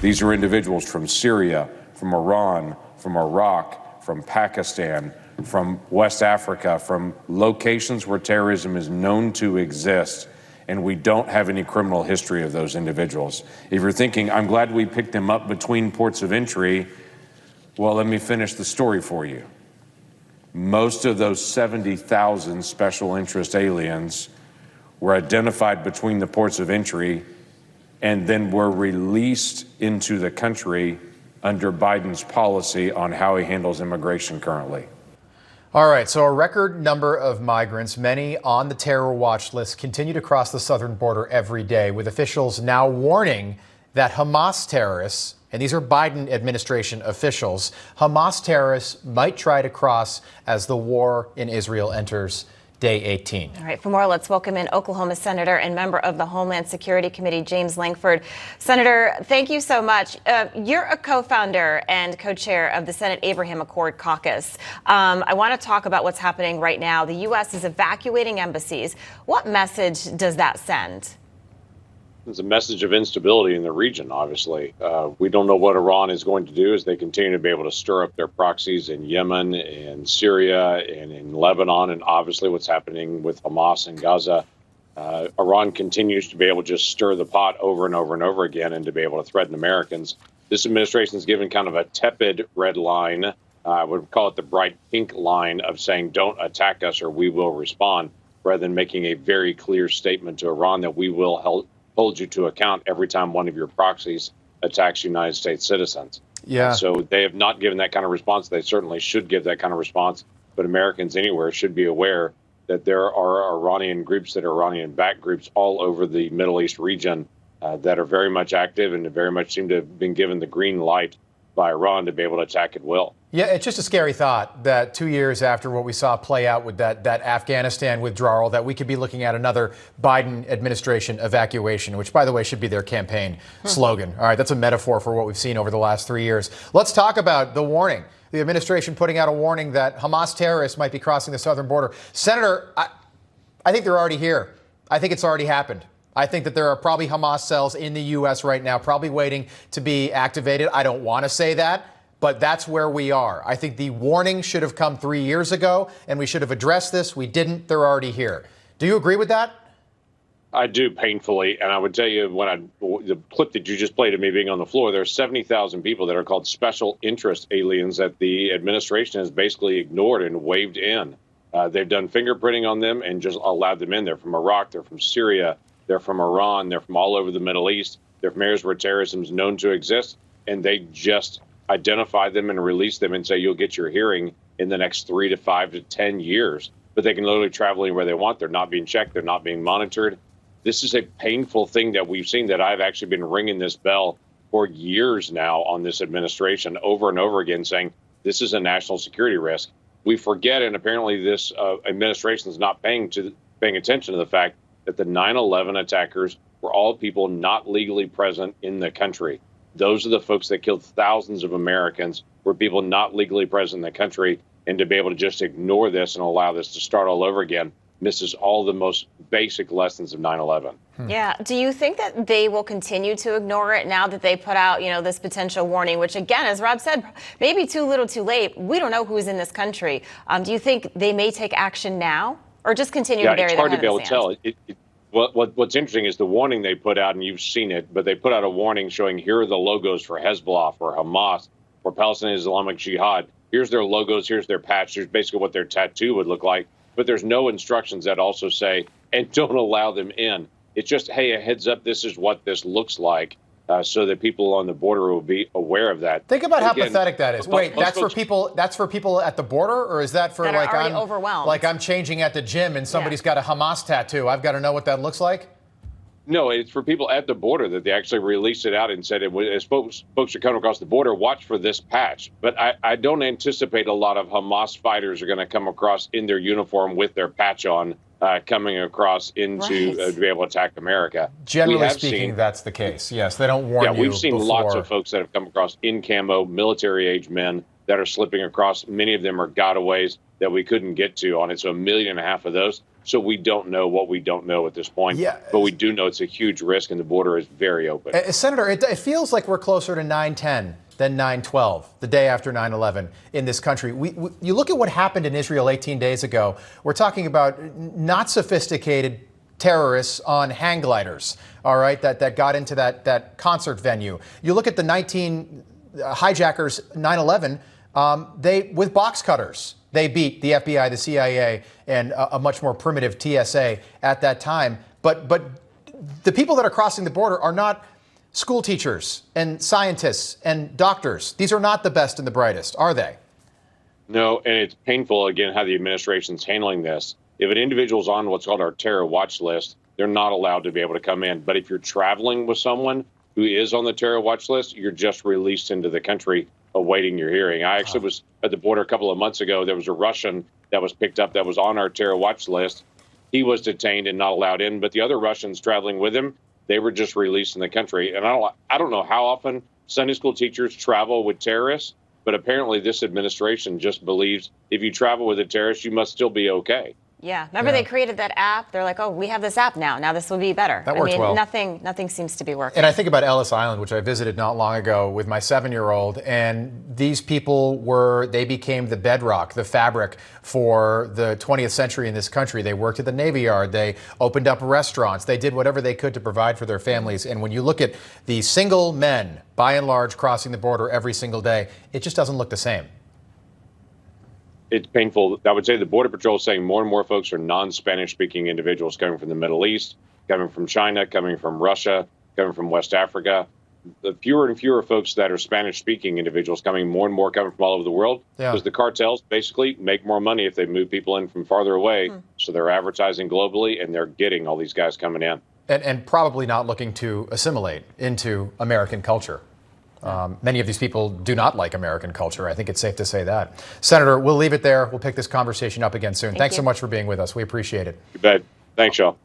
These are individuals from Syria, from Iran, from Iraq, from Pakistan, from West Africa, from locations where terrorism is known to exist, and we don't have any criminal history of those individuals. If you're thinking, I'm glad we picked them up between ports of entry, well, let me finish the story for you. Most of those 70,000 special interest aliens were identified between the ports of entry and then were released into the country under Biden's policy on how he handles immigration currently. All right, so a record number of migrants, many on the terror watch list, continue to cross the southern border every day, with officials now warning that Hamas terrorists, and these are Biden administration officials, Hamas terrorists might try to cross as the war in Israel enters day 18. All right, for more, let's welcome in Oklahoma Senator and member of the Homeland Security Committee, James Lankford. Senator, thank you so much. You're a co-founder and co-chair of the Senate Abraham Accord Caucus. I want to talk about what's happening right now. The U.S. is evacuating embassies. What message does that send? It's a message of instability in the region, obviously. We don't know what Iran is going to do as they continue to be able to stir up their proxies in Yemen and Syria and in Lebanon, and obviously what's happening with Hamas and Gaza. Iran continues to be able to just stir the pot over and over and over again and to be able to threaten Americans. This administration is given kind of a tepid red line. I would call it the bright pink line of saying, don't attack us or we will respond, rather than making a very clear statement to Iran that we will hold you to account every time one of your proxies attacks United States citizens. Yeah. So they have not given that kind of response. They certainly should give that kind of response. But Americans anywhere should be aware that there are Iranian groups that are Iranian-backed groups all over the Middle East region that are very much active and very much seem to have been given the green light by Iran to be able to attack at will. Yeah, it's just a scary thought that 2 years after what we saw play out with that Afghanistan withdrawal, that we could be looking at another Biden administration evacuation, which, by the way, should be their campaign slogan. All right, that's a metaphor for what we've seen over the last 3 years. Let's talk about the warning. The administration putting out a warning that Hamas terrorists might be crossing the southern border. Senator, I think they're already here. I think it's already happened. I think that there are probably Hamas cells in the U.S. right now, probably waiting to be activated. I don't want to say that, but that's where we are. I think the warning should have come 3 years ago, and we should have addressed this. We didn't. They're already here. Do you agree with that? I do, painfully. And I would tell you, the clip that you just played of me being on the floor, there are 70,000 people that are called special interest aliens that the administration has basically ignored and waved in. They've done fingerprinting on them and just allowed them in. They're from Iraq. They're from Syria. They're from Iran. They're from all over the Middle East. They're from areas where terrorism is known to exist. And they just identify them and release them and say, you'll get your hearing in the next 3 to 5 to 10 years. But they can literally travel anywhere they want. They're not being checked. They're not being monitored. This is a painful thing that we've seen, that I've actually been ringing this bell for years now on this administration over and over again, saying this is a national security risk. We forget, and apparently this administration is not paying attention to the fact that the 9/11 attackers were all people not legally present in the country. Those are the folks that killed thousands of Americans, were people not legally present in the country. And to be able to just ignore this and allow this to start all over again misses all the most basic lessons of 9/11. Yeah. Do you think that they will continue to ignore it now that they put out, this potential warning, which, again, as Rob said, maybe too little too late? We don't know who's in this country. Do you think they may take action now or just continue to bury their head in the sand? It's hard to be able to tell. What's interesting is the warning they put out, and you've seen it, but they put out a warning showing here are the logos for Hezbollah, for Hamas, for Palestinian Islamic Jihad. Here's their logos. Here's their patch. Here's basically what their tattoo would look like. But there's no instructions that also say, and don't allow them in. It's just, hey, a heads up, this is what this looks like, so that people on the border will be aware of that. Think about how pathetic that is. Wait, that's for people at the border, or is that for that like I'm overwhelmed? Like I'm changing at the gym and somebody's got a Hamas tattoo. I've got to know what that looks like? No, it's for people at the border that they actually released it out and said, as folks are coming across the border, watch for this patch. But I don't anticipate a lot of Hamas fighters are going to come across in their uniform with their patch on, coming across into to be able to attack America. Generally speaking, that's the case. Yes, they don't warn you. Yeah, we've seen lots of folks that have come across in camo, military-age men that are slipping across. Many of them are gotaways that we couldn't get to on it. So 1.5 million of those. So we don't know what we don't know at this point. Yeah. But we do know it's a huge risk, and the border is very open. Senator, it feels like we're closer to 9/10 than 9/12, the day after 9/11 in this country. You look at what happened in Israel 18 days ago. We're talking about not sophisticated terrorists on hang gliders, all right, that got into that concert venue. You look at the 19 hijackers 9/11, they with box cutters. They beat the FBI, the CIA, and a much more primitive TSA at that time. But the people that are crossing the border are not school teachers and scientists and doctors. These are not the best and the brightest, are they? No, and it's painful, again, how the administration's handling this. If an individual's on what's called our terror watch list, they're not allowed to be able to come in. But if you're traveling with someone who is on the terror watch list, you're just released into the country awaiting your hearing. I actually was at the border a couple of months ago. There was a Russian that was picked up that was on our terror watch list. He was detained and not allowed in, but the other Russians traveling with him, they were just released in the country. And I don't know how often Sunday school teachers travel with terrorists, but apparently this administration just believes if you travel with a terrorist, you must still be okay. Yeah. Remember they created that app? They're like, oh, we have this app now. Now this will be better. That works well. Nothing seems to be working. And I think about Ellis Island, which I visited not long ago with my 7-year-old. And these people they became the bedrock, the fabric for the 20th century in this country. They worked at the Navy Yard. They opened up restaurants. They did whatever they could to provide for their families. And when you look at the single men, by and large, crossing the border every single day, it just doesn't look the same. It's painful. I would say the Border Patrol is saying more and more folks are non-Spanish speaking individuals coming from the Middle East, coming from China, coming from Russia, coming from West Africa. The fewer and fewer folks that are Spanish speaking individuals coming, more and more coming from all over the world. Because the cartels basically make more money if they move people in from farther away. So they're advertising globally and they're getting all these guys coming in. And probably not looking to assimilate into American culture. Many of these people do not like American culture. I think it's safe to say that. Senator, we'll leave it there. We'll pick this conversation up again soon. Thanks so much for being with us. We appreciate it. You bet. Thanks, y'all.